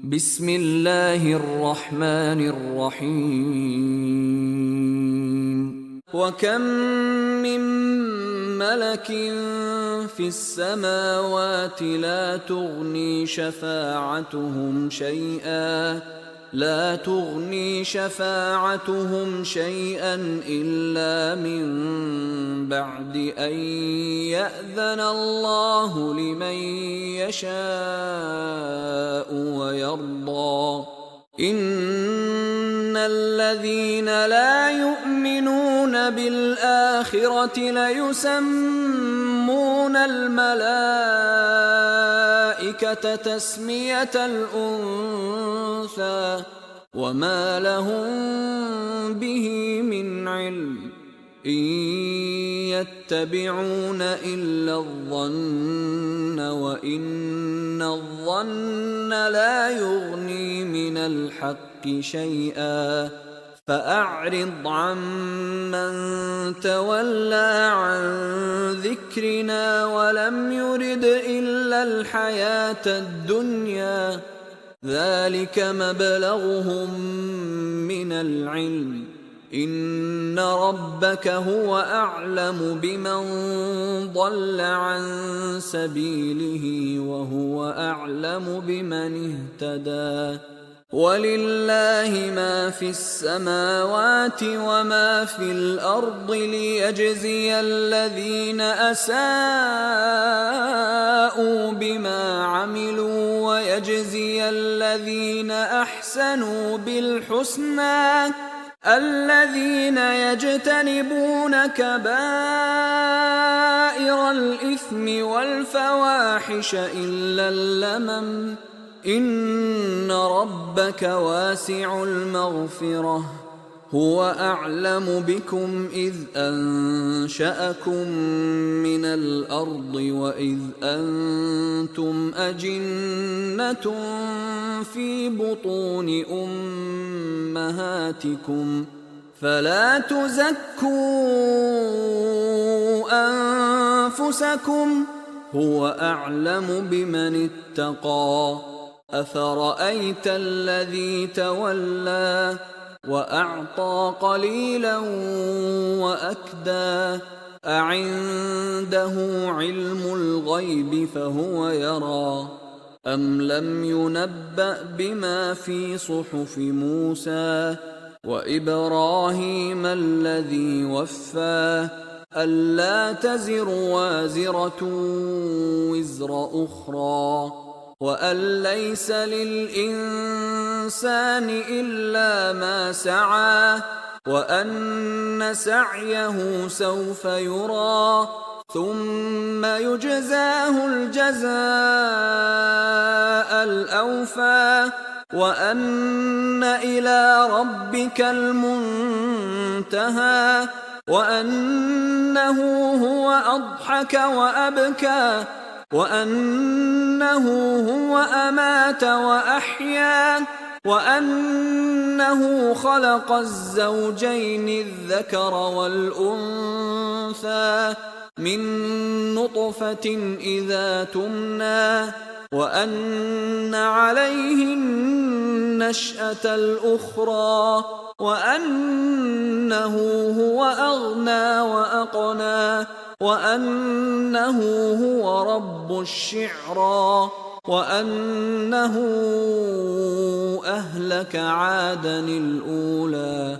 بسم الله الرحمن الرحيم وكم من ملك في السماوات لا تغني شفاعتهم شيئا إلا من بعد أن يأذن الله لمن يشاء ويرضى إن الذين لا يؤمنون بالآخرة ليسمون الملائكة تسمية الأنثى وما لهم به من علم إن يتبعون إلا الظن وإن الظن لا يغني من الحق شيئا فأعرض عمن تولى عن ذكرنا ولم يرد إلا الحياة الدنيا ذلك مبلغهم من العلم إن ربك هو أعلم بمن ضل عن سبيله وهو أعلم بمن اهتدى ولله ما في السماوات وما في الأرض ليجزي الذين أساءوا بما عملوا ويجزي الذين أحسنوا بالحسنى الذين يجتنبون كبائر الإثم والفواحش إلا اللمم إن ربك واسع المغفرة هو أعلم بكم إذ أنشأكم من الأرض وإذ أنتم أجنة في بطون أمهاتكم فلا تزكوا أنفسكم هو أعلم بمن اتقى أفرأيت الذي تولى وأعطى قليلا وأكدى أعنده علم الغيب فهو يرى أم لم ينبأ بما في صحف موسى وإبراهيم الذي وفى ألا تزر وازرة وزر أخرى وأن ليس للإنسان إلا ما سعى وأن سعيه سوف يرى ثم يجزاه الجزاء الأوفى وأن إلى ربك المنتهى وأنه هو أضحك وأبكى وأنه هو أمات وأحيا وأنه خلق الزوجين الذكر والأنثى من نطفة إذا تمنى وأن عليه النشأة الأخرى وأنه هو أغنى وأقنى وأنه هو رب الشعرى وأنه أهلك عادا الأولى